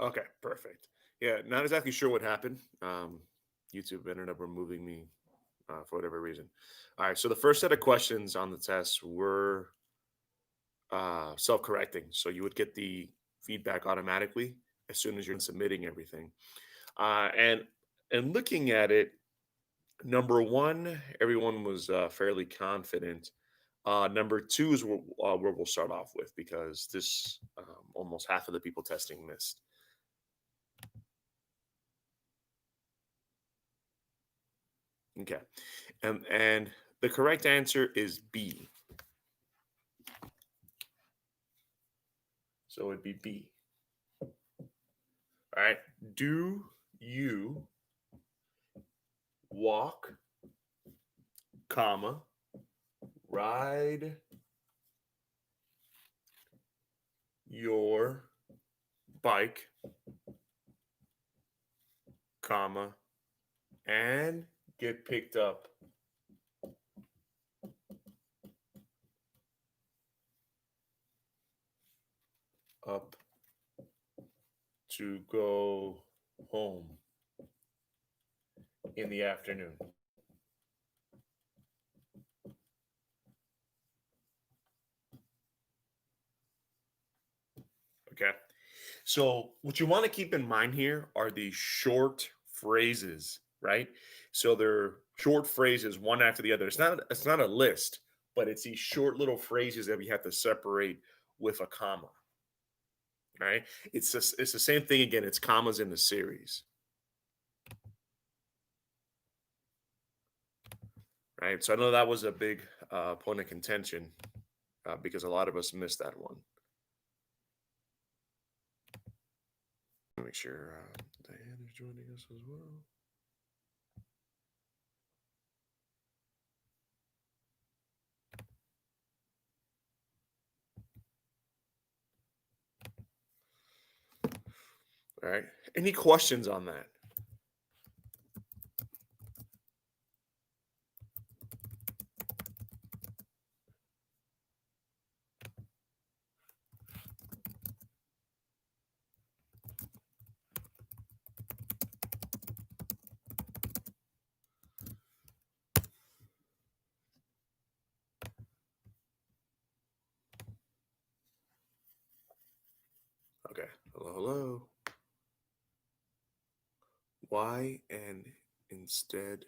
Okay, perfect. Yeah, not exactly sure what happened. YouTube ended up removing me for whatever reason. All right, so the first set of questions on the test were self-correcting, so you would get the feedback automatically as soon as you're submitting everything. And looking at it, number one, everyone was fairly confident. Number two is where we'll start off with because this almost half of the people testing missed. Okay. And the correct answer is B. So it'd be B. All right. Do you walk, comma, ride your bike, comma, and get picked up to go home in the afternoon? Okay. So what you want to keep in mind here are these short phrases, right? So they're short phrases one after the other. It's not a list, but it's these short little phrases that we have to separate with a comma, right? It's the same thing again. It's commas in the series, right? So I know that was a big point of contention because a lot of us missed that one. Make sure Diane is joining us as well. All right. Any questions on that? Okay. Hello, hello. Why and instead?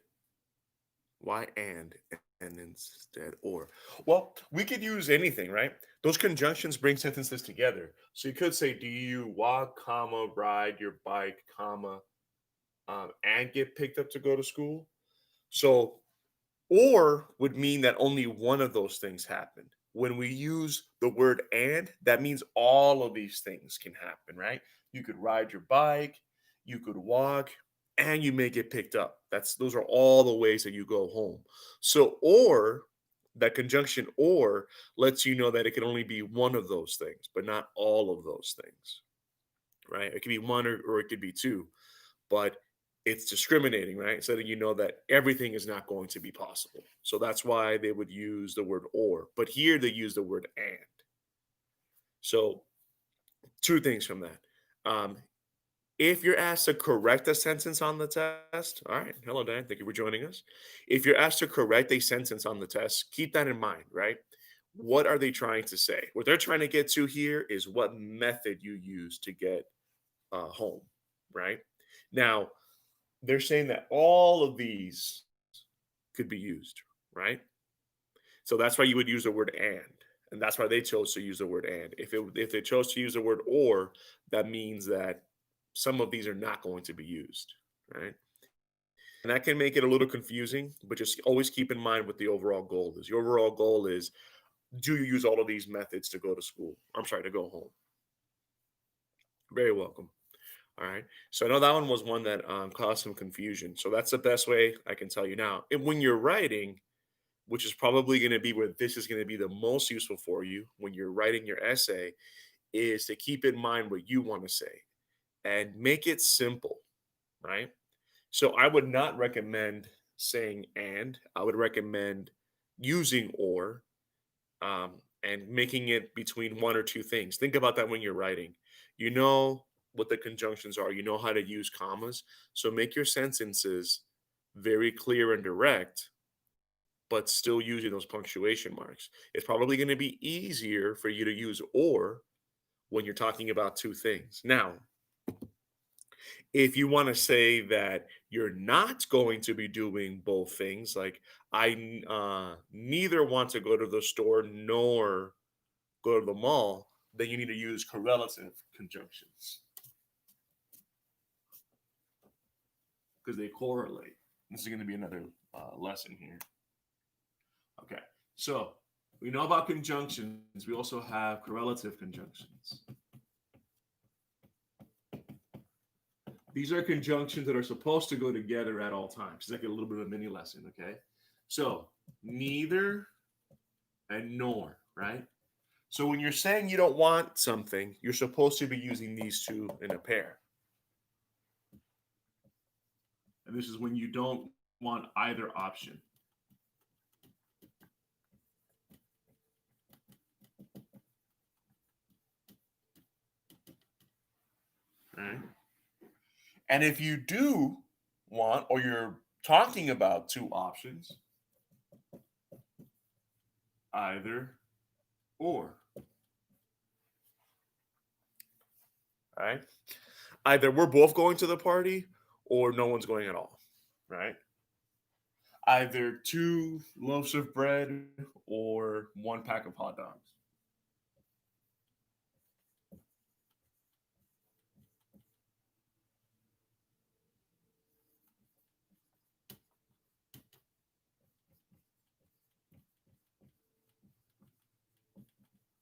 Why and instead or? Well, we could use anything, right? Those conjunctions bring sentences together. So you could say, "Do you walk, comma, ride your bike, comma, and get picked up to go to school?" So or would mean that only one of those things happened. When we use the word and, that means all of these things can happen, right? You could ride your bike, you could walk, and you may get picked up. Those are all the ways that you go home. So or that conjunction or lets you know that it can only be one of those things, but not all of those things, right? It could be one or it could be two, but it's discriminating, right? So that you know that everything is not going to be possible. So that's why they would use the word or. But here they use the word and. So two things from that. Um, if you're asked to correct a sentence on the test, all right. Hello, Dan. Thank you for joining us. If you're asked to correct a sentence on the test, keep that in mind, right? What are they trying to say? What they're trying to get to here is what method you use to get home, right? Now, they're saying that all of these could be used, right? So that's why you would use the word and that's why they chose to use the word and. If they chose to use the word or, that means that some of these are not going to be used, right? And that can make it a little confusing, but just always keep in mind what the overall goal is. The overall goal is, do you use all of these methods to go to school? I'm sorry, to go home. Very welcome. All right. So I know that one was one that caused some confusion. So that's the best way I can tell you now. And when you're writing, which is probably going to be where this is going to be the most useful for you when you're writing your essay, is to keep in mind what you want to say and make it simple, right? So I would not recommend saying and, I would recommend using or and making it between one or two things. Think about that when you're writing. You know what the conjunctions are. You know how to use commas. So make your sentences very clear and direct, but still using those punctuation marks. It's probably going to be easier for you to use or when you're talking about two things. Now, if you want to say that you're not going to be doing both things, like neither want to go to the store nor go to the mall, then you need to use correlative conjunctions because they correlate. This is going to be another lesson here. Okay, so we know about conjunctions. We also have correlative conjunctions. These are conjunctions that are supposed to go together at all times. It's like a little bit of a mini lesson, okay? So neither and nor, right? So when you're saying you don't want something, you're supposed to be using these two in a pair. And this is when you don't want either option. Right? And if you do want, or you're talking about two options, either or. Right? Either we're both going to the party or no one's going at all. Right? Either two loaves of bread or one pack of hot dogs.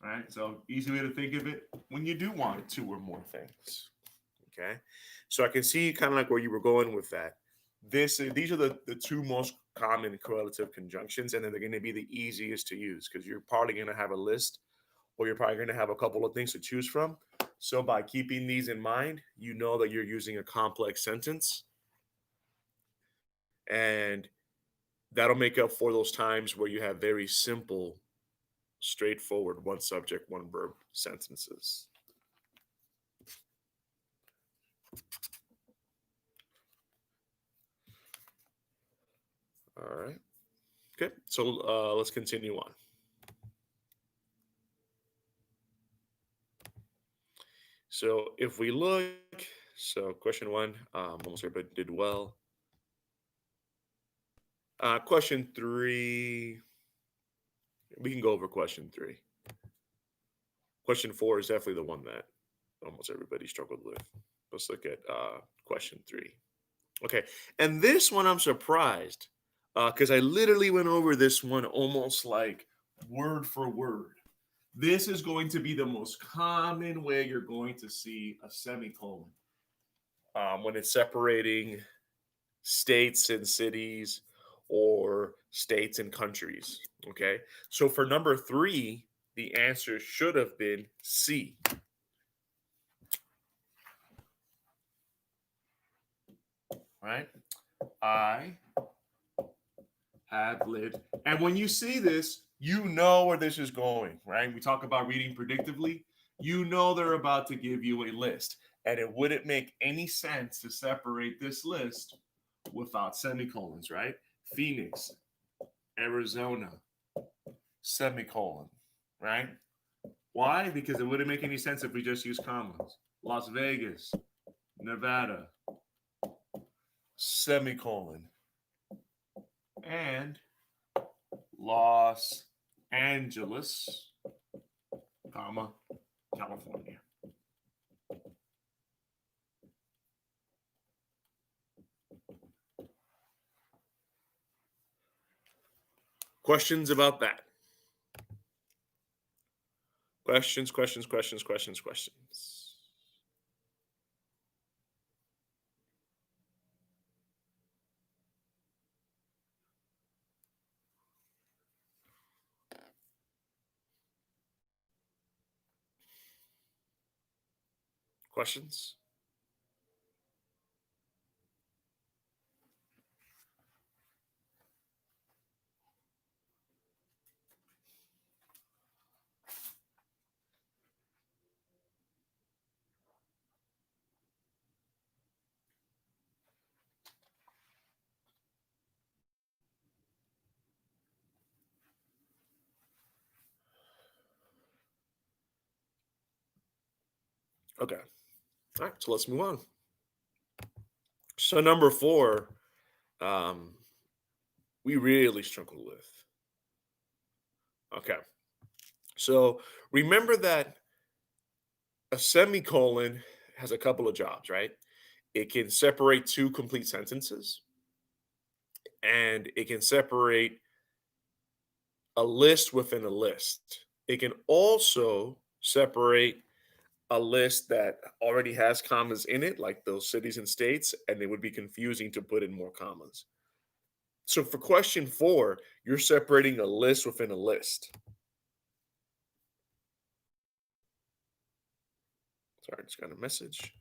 Right? So easy way to think of it when you do want two or more things. Okay. So I can see kind of like where you were going with that. These are the two most common correlative conjunctions, and then they're going to be the easiest to use because you're probably going to have a list or you're probably going to have a couple of things to choose from. So by keeping these in mind, you know that you're using a complex sentence, and that'll make up for those times where you have very simple, straightforward one subject, one verb sentences. All right. Okay. So let's continue on. So if we look, so question one, almost everybody did well. Question three, we can go over question three. Question four is definitely the one that almost everybody struggled with. Let's look at question three. Okay, and this one I'm surprised because I literally went over this one almost like word for word. This is going to be the most common way you're going to see a semicolon when it's separating states and cities or states and countries. Okay. So for number three, the answer should have been C. Right? I have lived. And when you see this, you know where this is going, right? We talk about reading predictively. You know they're about to give you a list. And it wouldn't make any sense to separate this list without semicolons, right? Phoenix, Arizona, semicolon, right? Why? Because it wouldn't make any sense if we just use commas. Las Vegas, Nevada, semicolon, and Los Angeles, comma, California. Questions about that? Questions, questions, questions, questions, questions. Questions? Okay. All right. So let's move on. So number four, um, we really struggle with. Okay. So remember that a semicolon has a couple of jobs, right? It can separate two complete sentences, and it can separate a list within a list. It can also separate a list that already has commas in it, like those cities and states, and it would be confusing to put in more commas. So for question four, you're separating a list within a list. Sorry, I just got a message.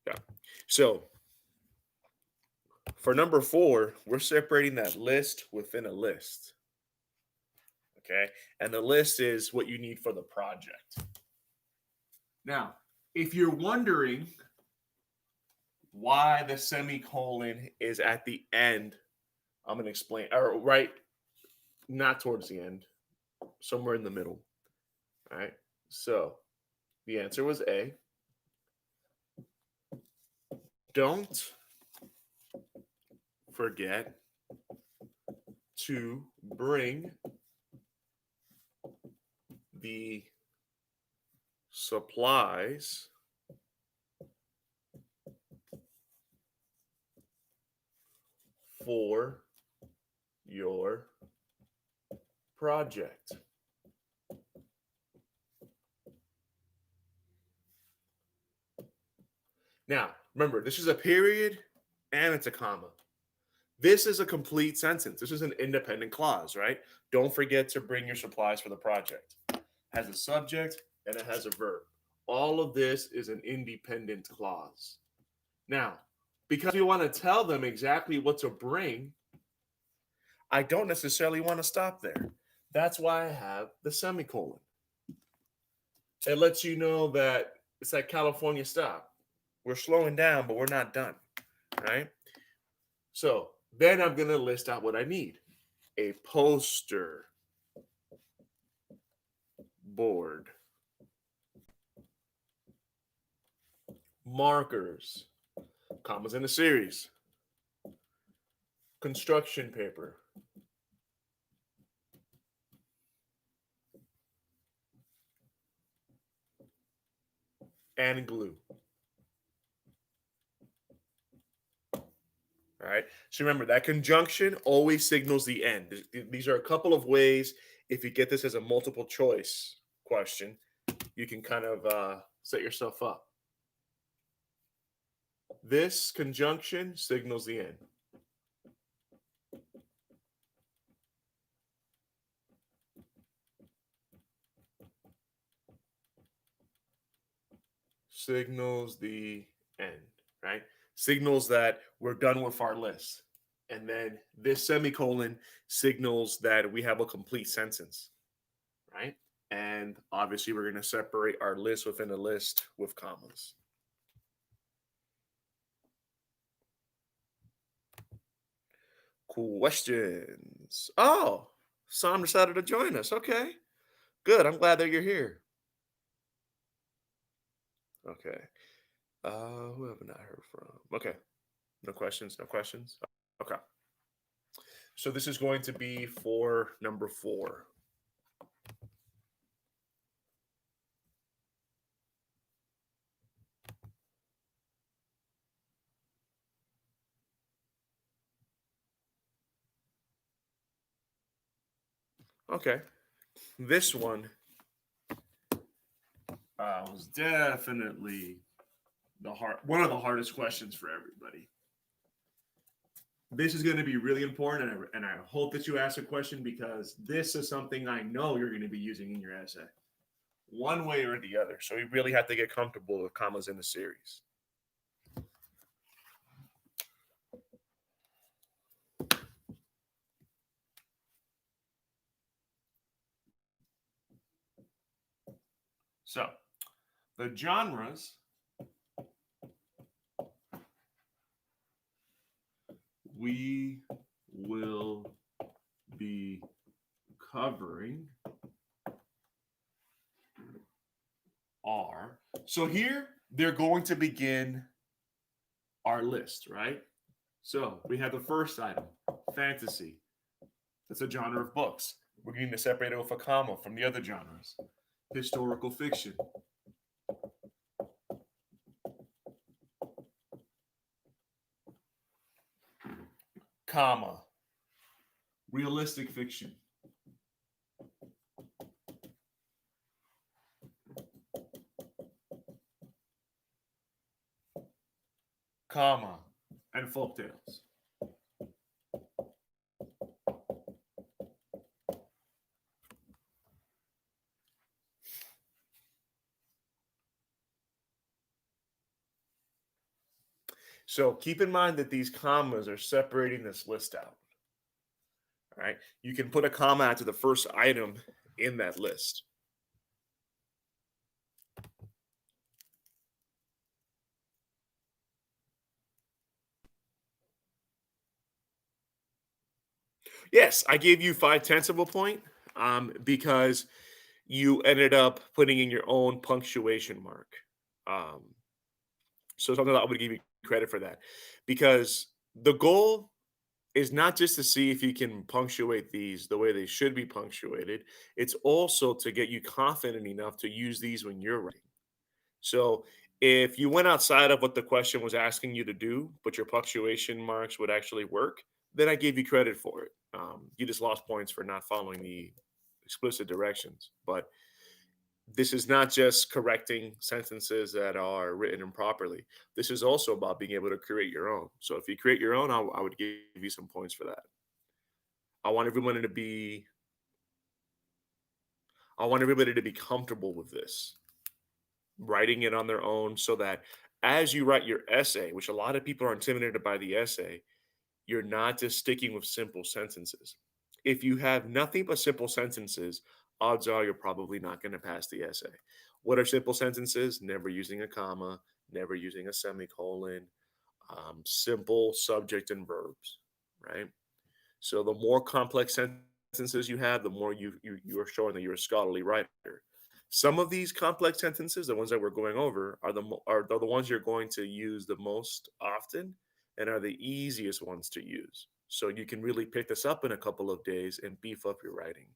Yeah. So for number four, we're separating that list within a list. Okay. And the list is what you need for the project. Now, if you're wondering why the semicolon is at the end, I'm going to explain, or right, not towards the end, somewhere in the middle. All right. So the answer was A. Don't forget to bring the supplies for your project. Now, remember, this is a period and it's a comma. This is a complete sentence. This is an independent clause, right? Don't forget to bring your supplies for the project. Has a subject and it has a verb. All of this is an independent clause. Now, because we want to tell them exactly what to bring, I don't necessarily want to stop there. That's why I have the semicolon. It lets you know that it's like California stop. We're slowing down, but we're not done, right? So then I'm going to list out what I need: a poster board, markers, commas in a series, construction paper, and glue. All right. So remember that conjunction always signals the end. These are a couple of ways. If you get this as a multiple choice question, you can kind of set yourself up. This conjunction signals the end. Signals the end, right? Signals that we're done with our list. And then this semicolon signals that we have a complete sentence, right? And obviously, we're going to separate our list within a list with commas. Questions. Oh, Sam decided to join us. Okay, good. I'm glad that you're here. Okay. Who have I not heard from? Okay. No questions. No questions. Okay. So this is going to be for number four. Okay. This one was definitely one of the hardest questions for everybody. This is going to be really important, and I hope that you ask a question because this is something I know you're going to be using in your essay, one way or the other. So you really have to get comfortable with commas in the series. So the genres We will be covering are. So here they're going to begin our list, right? So we have the first item, fantasy. That's a genre of books. We're going to separate it with a comma from the other genres. Historical fiction, comma. Realistic fiction, comma. And folktales. So keep in mind that these commas are separating this list out. All right. You can put a comma after the first item in that list. Yes, I gave you 5/10 of a point because you ended up putting in your own punctuation mark. Um, so something that I would give you credit for that because the goal is not just to see if you can punctuate these the way they should be punctuated. It's also to get you confident enough to use these when you're writing. So if you went outside of what the question was asking you to do, but your punctuation marks would actually work, then I gave you credit for it. You just lost points for not following the explicit directions. But this is not just correcting sentences that are written improperly. This is also about being able to create your own. So if you create your own, I would give you some points for that. I want everyone to be I want everybody to be comfortable with this, writing it on their own so that as you write your essay, which a lot of people are intimidated by the essay, you're not just sticking with simple sentences. If you have nothing but simple sentences, odds are you're probably not going to pass the essay. What are simple sentences? Never using a comma, never using a semicolon, simple subject and verbs, right? So the more complex sentences you have, the more you are showing that you're a scholarly writer. Some of these complex sentences, the ones that we're going over, are the ones you're going to use the most often and are the easiest ones to use. So you can really pick this up in a couple of days and beef up your writing.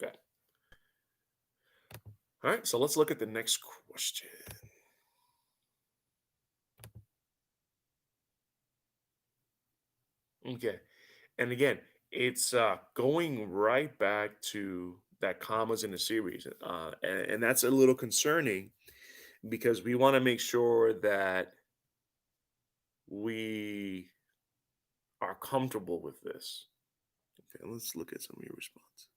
Okay. All right. So let's look at the next question. Okay. And again, it's going right back to that commas in the series. And that's a little concerning because we want to make sure that we are comfortable with this. Okay, let's look at some of your response.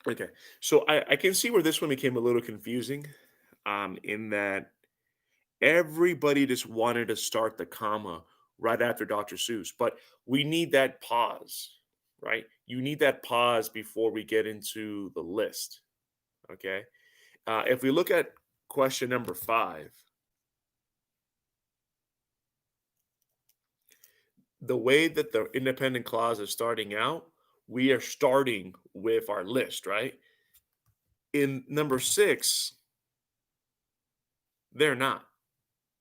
Okay, so I can see where this one became a little confusing, in that everybody just wanted to start the comma right after Dr. Seuss, but we need that pause, right? You need that pause before we get into the list. Okay, if we look at question number 5, the way that the independent clause is starting out, we are starting with our list, right? In number 6, they're not,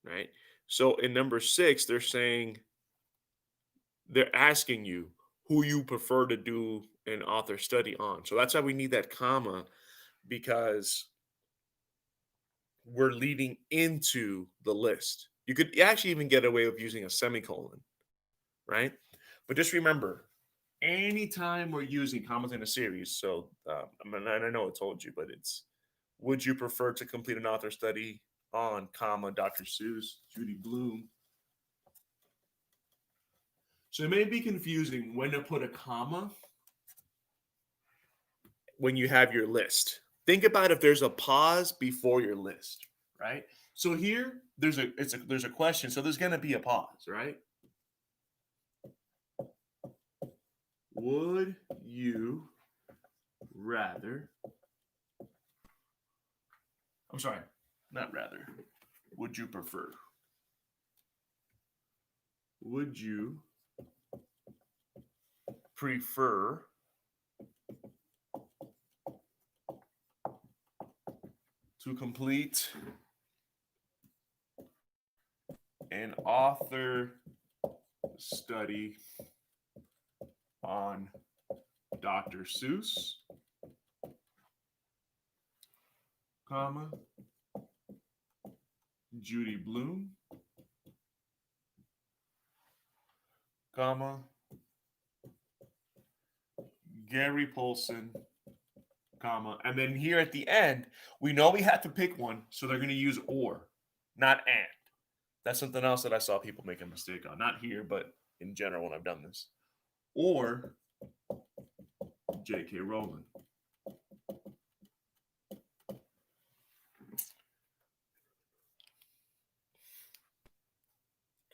right? So in number 6, they're asking you who you prefer to do an author study on. So that's why we need that comma because we're leading into the list. You could actually even get away with using a semicolon, right? But just remember, anytime we're using commas in a series, so I know I told you, but it's would you prefer to complete an author study on comma Dr. Seuss, Judy Bloom? So it may be confusing when to put a comma when you have your list. Think about if there's a pause before your list, right? So here there's a question, so there's going to be a pause, right? Would you rather I'm sorry, not rather. Would you prefer? Would you prefer to complete an author study on Dr. Seuss, comma, Judy Blume, comma, Gary Polson, comma, and then here at the end, we know we have to pick one, so they're going to use or, not and. That's something else that I saw people make a mistake on. Not here, but in general when I've done this. Or J.K. Rowling.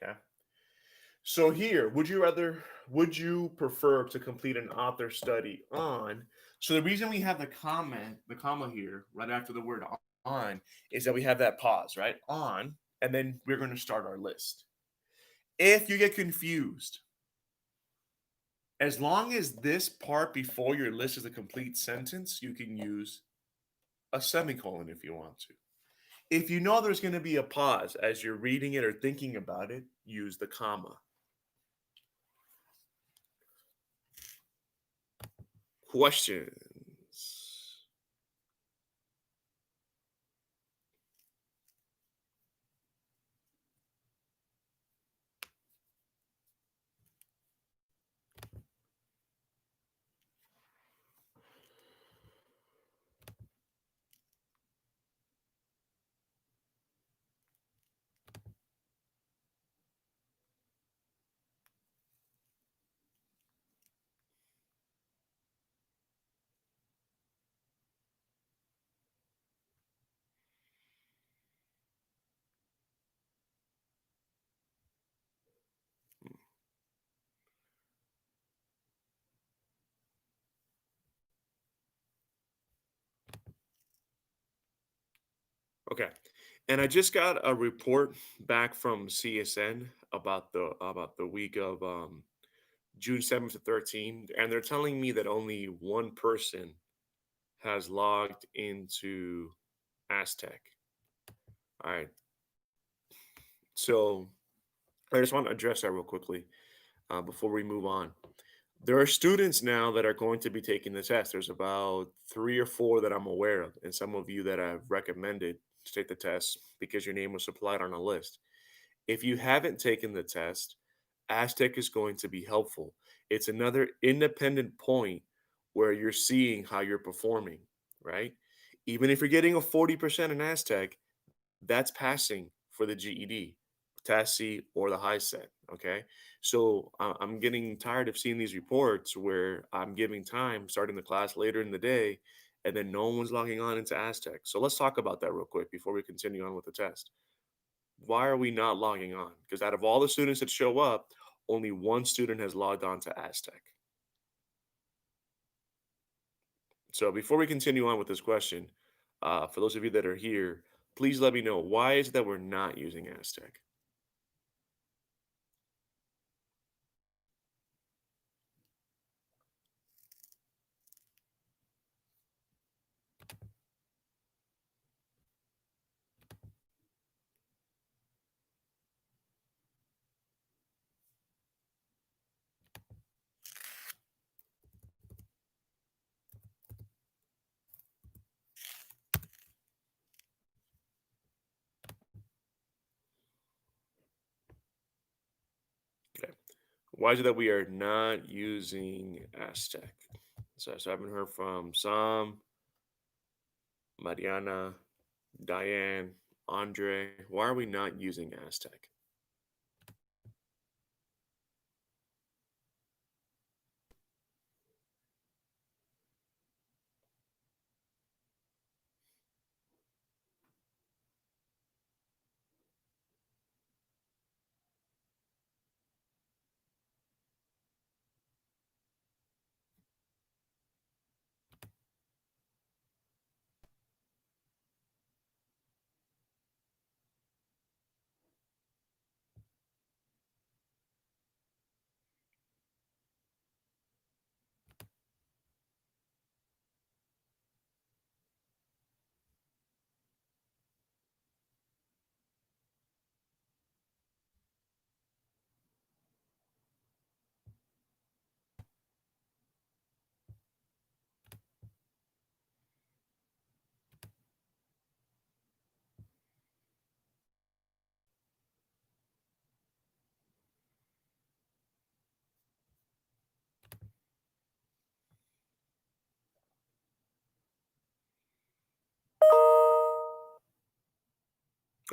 Okay. So here, would you prefer to complete an author study on? So the reason we have the comma here, right after the word on, is that we have that pause, right? On, and then we're going to start our list. If you get confused, as long as this part before your list is a complete sentence, you can use a semicolon if you want to. If you know there's going to be a pause as you're reading it or thinking about it, use the comma. Questions? Okay. And I just got a report back from CSN about the week of June 7th to 13th, and they're telling me that only one person has logged into Aztec. All right. So I just want to address that real quickly before we move on. There are students now that are going to be taking the test. There's about three or four that I'm aware of, and some of you that I've recommended to take the test because your name was supplied on a list. If you haven't taken the test, Aztec is going to be helpful. It's another independent point where you're seeing how you're performing, right? Even if you're getting a 40% in Aztec, that's passing for the GED, TASC, or the high set. Okay. So I'm getting tired of seeing these reports where I'm giving time, starting the class later in the day, and then no one's logging on into Aztec. So let's talk about that real quick before we continue on with the test. Why are we not logging on? Because out of all the students that show up, only one student has logged on to Aztec. So before we continue on with this question, for those of you that are here, please let me know why is it that we're not using Aztec? Okay. Why is it that we are not using Aztec? So I haven't heard from Sam, Mariana, Diane, Andre. Why are we not using Aztec?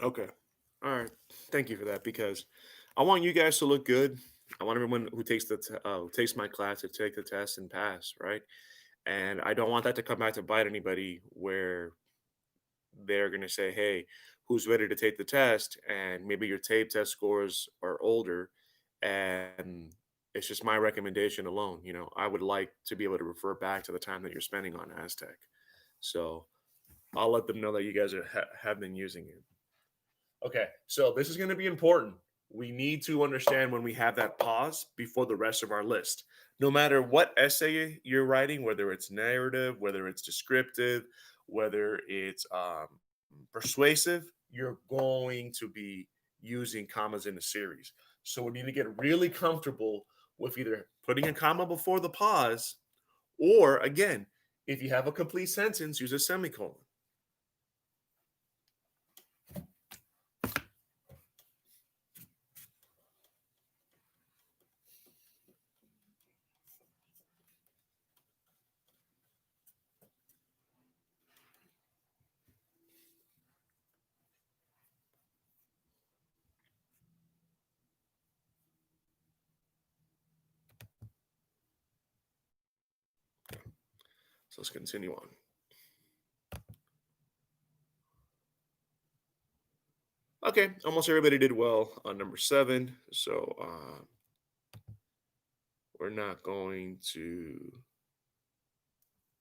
Okay. All right. Thank you for that because I want you guys to look good. I want everyone who takes who takes my class to take the test and pass, right? And I don't want that to come back to bite anybody where they're going to say, "Hey, who's ready to take the test?" And maybe your tape test scores are older, and it's just my recommendation alone. I would like to be able to refer back to the time that you're spending on Aztec. So I'll let them know that you guys have been using it. Okay, so this is going to be important. We need to understand when we have that pause before the rest of our list. No matter what essay you're writing, whether it's narrative, whether it's descriptive, whether it's persuasive, you're going to be using commas in a series. So we need to get really comfortable with either putting a comma before the pause, or again, if you have a complete sentence, use a semicolon. So let's continue on. Okay, almost everybody did well on number 7, so we're not going to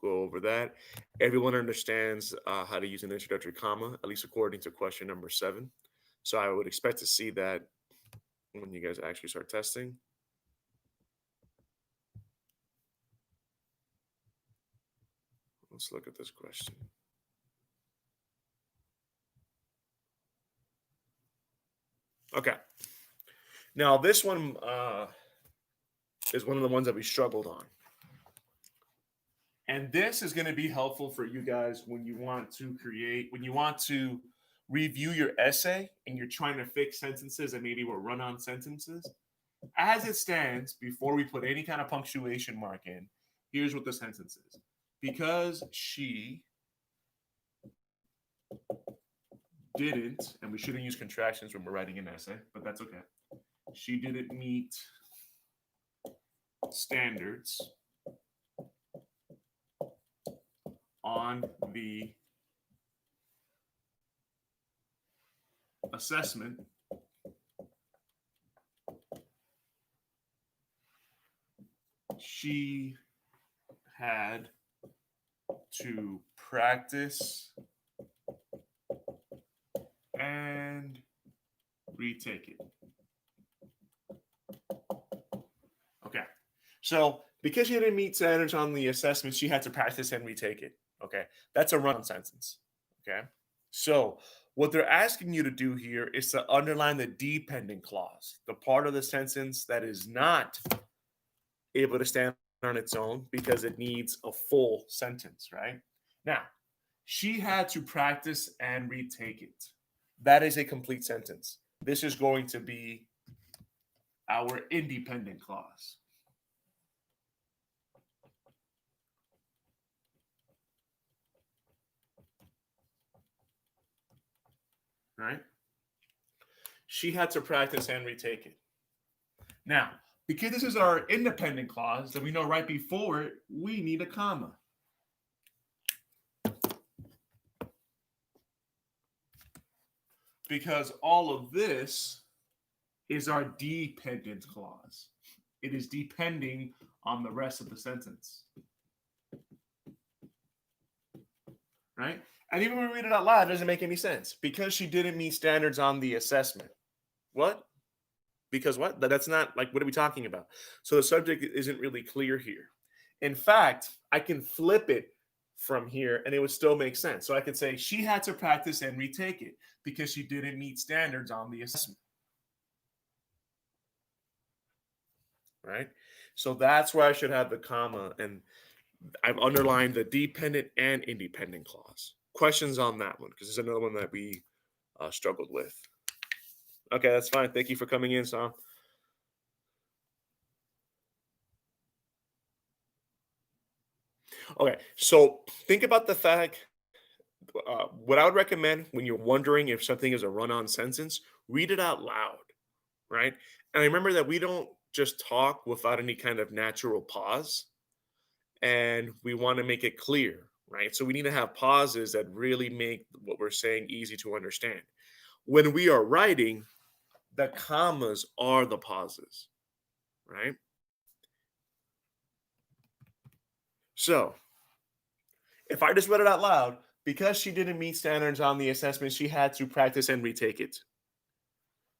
go over that. Everyone understands how to use an introductory comma, at least according to question number 7. So I would expect to see that when you guys actually start testing. Let's look at this question. Okay, now this one is one of the ones that we struggled on. And this is going to be helpful for you guys when you want to review your essay and you're trying to fix sentences and maybe we'll run on sentences. As it stands, before we put any kind of punctuation mark in, here's what the sentence is. Because she didn't, and we shouldn't use contractions when we're writing an essay, but that's okay. She didn't meet standards on the assessment. She had to practice and retake it. Okay. So because she didn't meet standards on the assessment, she had to practice and retake it. Okay. That's a run sentence. Okay. So what they're asking you to do here is to underline the dependent clause, the part of the sentence that is not able to stand on its own because it needs a full sentence, right? Now, she had to practice and retake it. That is a complete sentence. This is going to be our independent clause. Right? She had to practice and retake it. Now, because this is our independent clause, then we know right before it, we need a comma. Because all of this is our dependent clause. It is depending on the rest of the sentence. Right? And even when we read it out loud, it doesn't make any sense. Because she didn't meet standards on the assessment. What? Because what? That's not like, what are we talking about? So the subject isn't really clear here. In fact, I can flip it from here and it would still make sense. So I could say she had to practice and retake it because she didn't meet standards on the assessment. Right? So that's where I should have the comma, and I've underlined the dependent and independent clause. Questions on that one? Because there's another one that we struggled with. Okay, that's fine. Thank you for coming in, Sam. Okay, so think about the fact what I would recommend when you're wondering if something is a run-on sentence, read it out loud, right? And I remember that we don't just talk without any kind of natural pause, and we want to make it clear, right? So we need to have pauses that really make what we're saying easy to understand. When we are writing, the commas are the pauses, right? So if I just read it out loud, because she didn't meet standards on the assessment, she had to practice and retake it.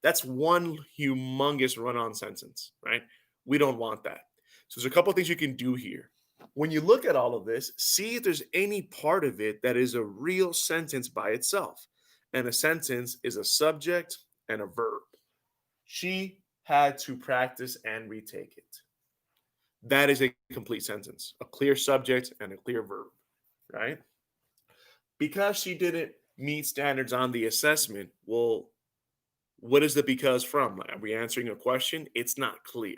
That's one humongous run on sentence, right? We don't want that. So there's a couple of things you can do here. When you look at all of this, see if there's any part of it that is a real sentence by itself. And a sentence is a subject and a verb. She had to practice and retake it. That is a complete sentence, a clear subject and a clear verb, right? Because she didn't meet standards on the assessment, well, what is the because from? Are we answering a question? It's not clear.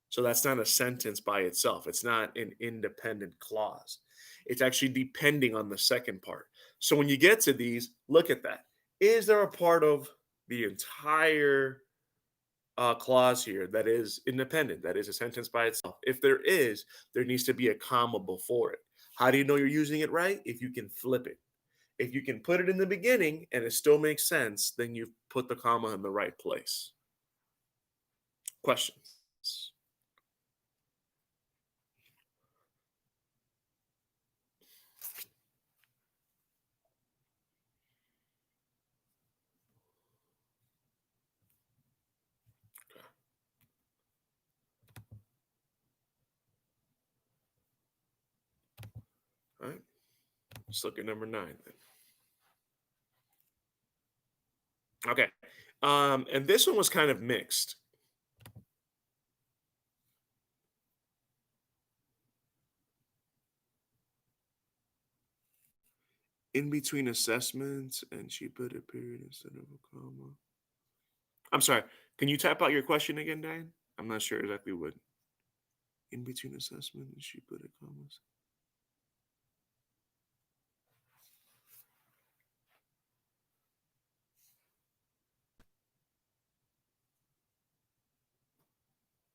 So that's not a sentence by itself. It's not an independent clause. It's actually depending on the second part. So when you get to these, look at that. Is there a part of the entire clause here that is independent, that is a sentence by itself? If there is, there needs to be a comma before it. How do you know you're using it right? If you can flip it. If you can put it in the beginning and it still makes sense, then you've put the comma in the right place. Questions? All right. Let's look at number 9 then. Okay. And this one was kind of mixed. In between assessments, and she put a period instead of a comma. I'm sorry. Can you type out your question again, Diane? I'm not sure exactly what. In between assessment, and she put a comma.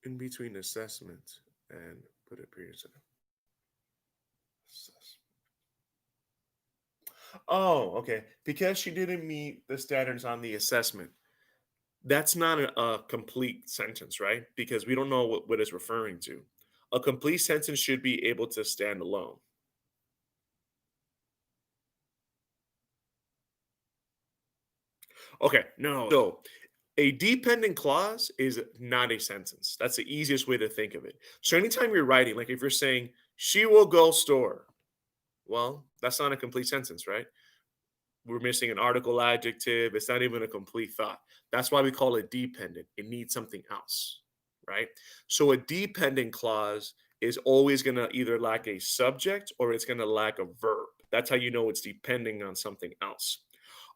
In between assessment and put a period instead of assessment. Oh, okay. Because she didn't meet the standards on the assessment. That's not a complete sentence, right? Because we don't know what it's referring to. A complete sentence should be able to stand alone. Okay, no. So a dependent clause is not a sentence. That's the easiest way to think of it. So anytime you're writing, like if you're saying, she will go store, well, that's not a complete sentence, right? We're missing an article adjective. It's not even a complete thought. That's why we call it dependent. It needs something else, right? So a dependent clause is always going to either lack a subject or it's going to lack a verb. That's how you know it's depending on something else.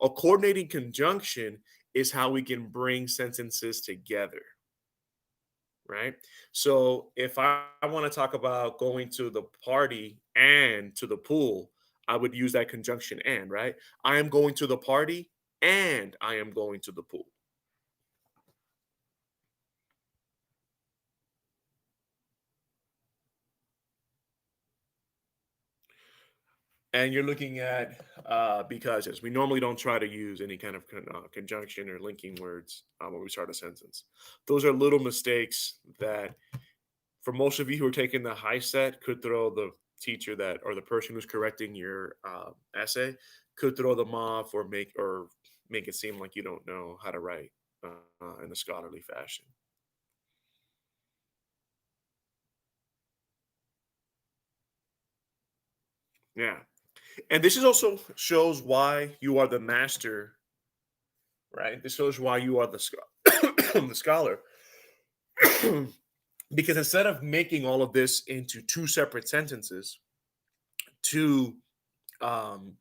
A coordinating conjunction is how we can bring sentences together, right? So if I want to talk about going to the party and to the pool, I would use that conjunction and, right? I am going to the party and I am going to the pool. And you're looking at becauses. We normally don't try to use any kind of conjunction or linking words when we start a sentence. Those are little mistakes that, for most of you who are taking the high set, could throw the teacher that or the person who's correcting your essay could throw them off or make it seem like you don't know how to write in a scholarly fashion. Yeah, and this is also shows why you are the master, right? This shows why you are the the scholar, because instead of making all of this into two separate sentences, two um,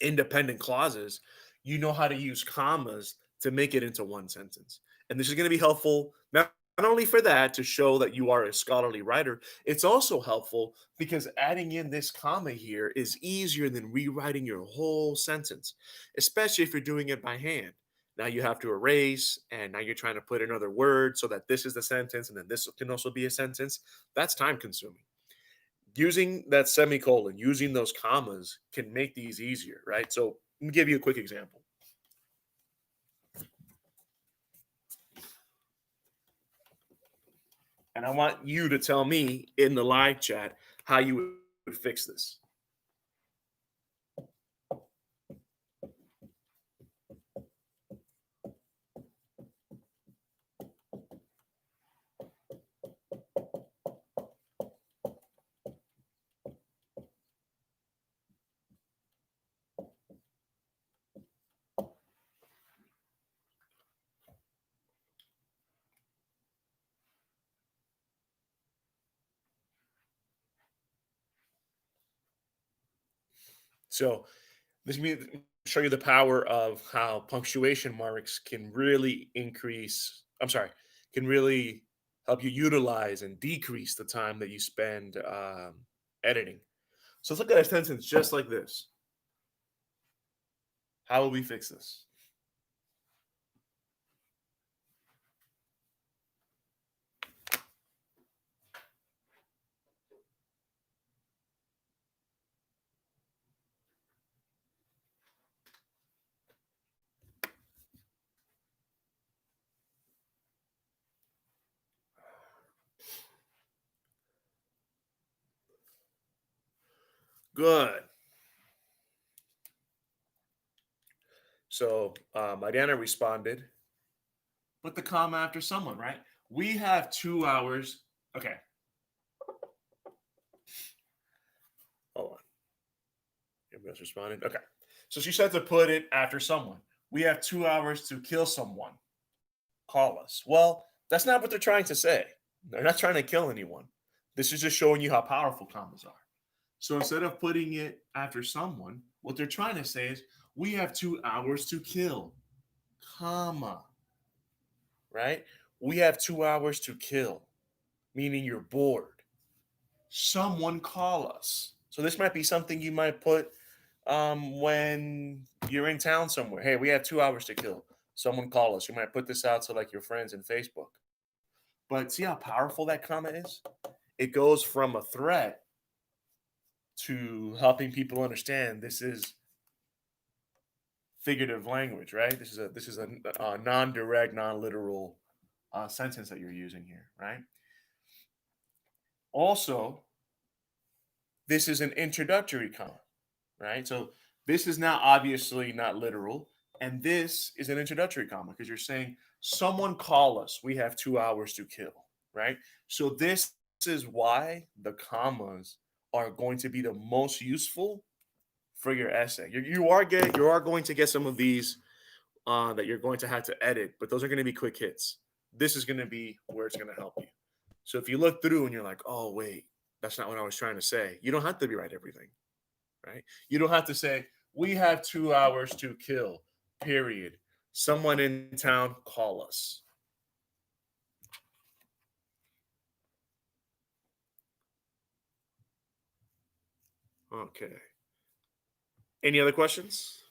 independent clauses, you know how to use commas to make it into one sentence. And this is going to be helpful not only for that to show that you are a scholarly writer, it's also helpful because adding in this comma here is easier than rewriting your whole sentence, especially if you're doing it by hand. Now you have to erase, and now you're trying to put another word so that this is the sentence, and then this can also be a sentence. That's time consuming. Using that semicolon, using those commas can make these easier, right? So let me give you a quick example. And I want you to tell me in the live chat how you would fix this. So this me show you the power of how punctuation marks can really increase. I'm sorry, can really help you utilize and decrease the time that you spend editing. So let's look at a sentence just like this. How will we fix this? Good. So Mariana responded, put the comma after someone, right? We have 2 hours. Okay, hold on. Everybody else responded. Okay. So she said to put it after someone. We have 2 hours to kill someone. Call us. Well, that's not what they're trying to say. They're not trying to kill anyone. This is just showing you how powerful commas are. So instead of putting it after someone, what they're trying to say is, we have 2 hours to kill, comma, right? We have 2 hours to kill, meaning you're bored. Someone call us. So this might be something you might put when you're in town somewhere. Hey, we have 2 hours to kill. Someone call us. You might put this out to like your friends in Facebook. But see how powerful that comma is? It goes from a threat to helping people understand this is figurative language, right? This is a non-direct, non-literal sentence that you're using here, right? Also, this is an introductory comma, right? So this is now obviously not literal, and this is an introductory comma because you're saying, someone call us. We have 2 hours to kill, right? So this is why the commas are going to be the most useful for your essay. You are going to get some of these that you're going to have to edit, but those are going to be quick hits. This is going to be where it's going to help you. So if you look through and you're like, oh wait, that's not what I was trying to say. You don't have to rewrite everything, right? You don't have to say, we have 2 hours to kill, period. Someone in town, call us. Okay. Any other questions?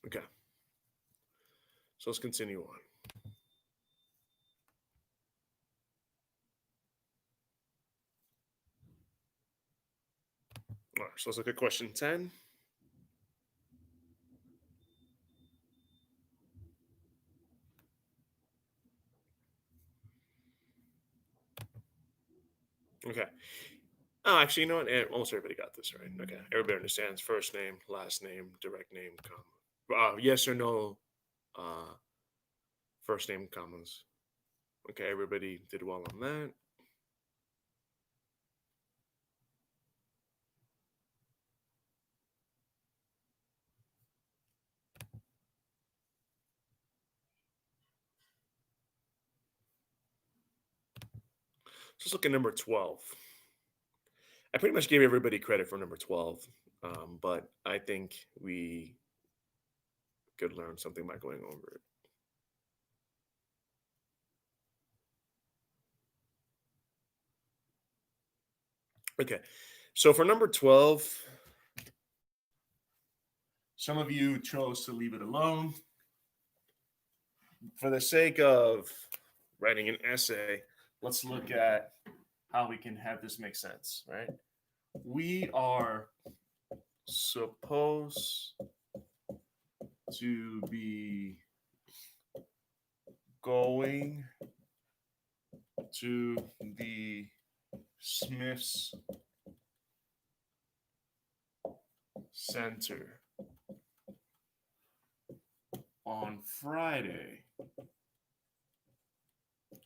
Okay, so let's continue on. All right, so let's look at question 10. Okay. Oh, actually, you know what? Almost everybody got this right. Okay. Everybody understands first name, last name, direct name, comma. Yes or no, uh, first name, commas. Okay, everybody did well on that. So let's look at number 12. I pretty much gave everybody credit for number 12, but I think we could learn something by going over it. Okay, so for number 12, some of you chose to leave it alone. For the sake of writing an essay, let's look at how we can have this make sense, right? We are supposed to be going to the Smiths Center on Friday,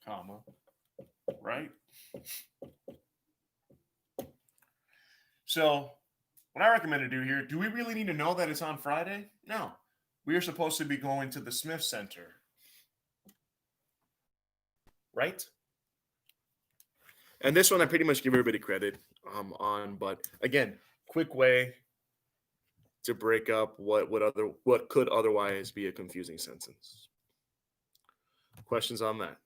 comma, right? So, what I recommend to do here, do we really need to know that it's on Friday? No. We are supposed to be going to the Smith Center, right? And this one I pretty much give everybody credit on, but again, quick way to break up what could otherwise be a confusing sentence. Questions on that?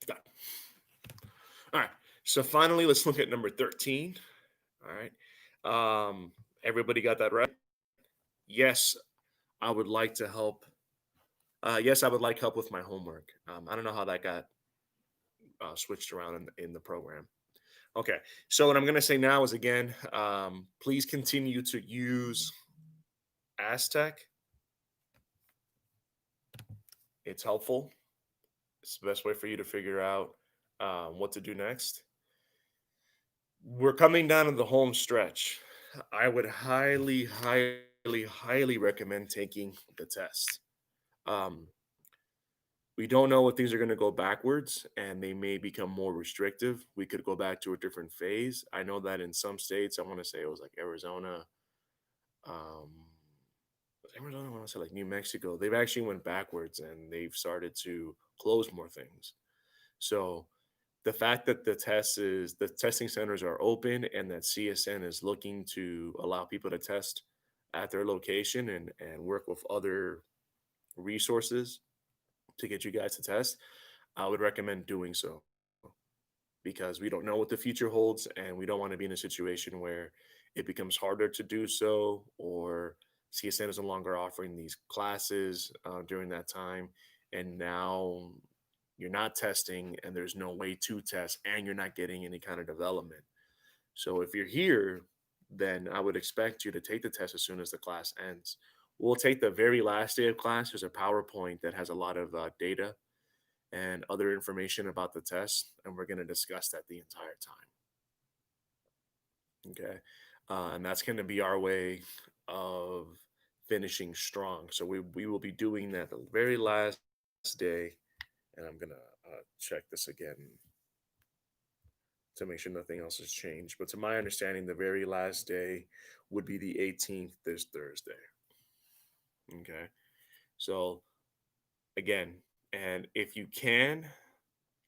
Got it. All right. So finally, let's look at number 13. All right. Everybody got that right? Yes, I would like to help. Yes, I would like help with my homework. I don't know how that got switched around in the program. Okay. So what I'm going to say now is again, please continue to use Aztec. It's helpful. It's the best way for you to figure out what to do next. We're coming down to the home stretch. I would highly recommend taking the test. Um, we don't know what things are going to go backwards and they may become more restrictive. We could go back to a different phase. I know that in some states, I want to say it was like Arizona, um, was Arizona, I want to say like New Mexico, they've actually went backwards and they've started to close more things. So the fact that the testing centers are open and that CSN is looking to allow people to test at their location and work with other resources to get you guys to test, I would recommend doing so because we don't know what the future holds and we don't want to be in a situation where it becomes harder to do so or CSN is no longer offering these classes during that time and now you're not testing and there's no way to test and you're not getting any kind of development. So if you're here, then I would expect you to take the test as soon as the class ends. We'll take the very last day of class. There's a PowerPoint that has a lot of data and other information about the test, and we're going to discuss that the entire time. Okay. And that's going to be our way of finishing strong. So we will be doing that the very last day, and I'm gonna check this again to make sure nothing else has changed. But to my understanding, the very last day would be the 18th, this Thursday. Okay. So again, and if you can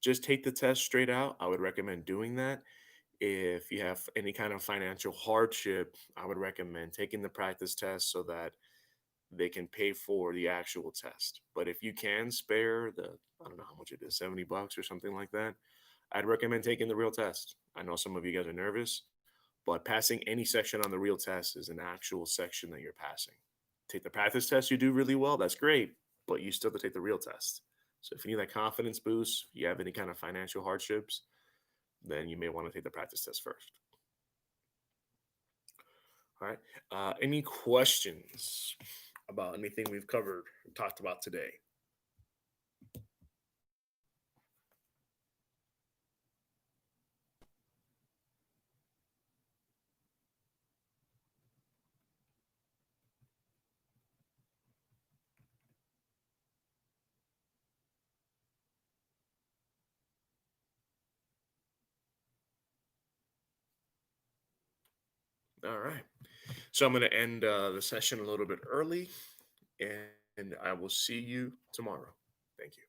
just take the test straight out, I would recommend doing that. If you have any kind of financial hardship, I would recommend taking the practice test so that they can pay for the actual test. But if you can spare the, I don't know how much it is, $70 or something like that, I'd recommend taking the real test. I know some of you guys are nervous, but passing any section on the real test is an actual section that you're passing. Take the practice test, you do really well, that's great, but you still have to take the real test. So if you need that confidence boost, you have any kind of financial hardships, then you may want to take the practice test first. All right. Any questions about anything we've covered, talked about today? All right. So I'm going to end the session a little bit early, and I will see you tomorrow. Thank you.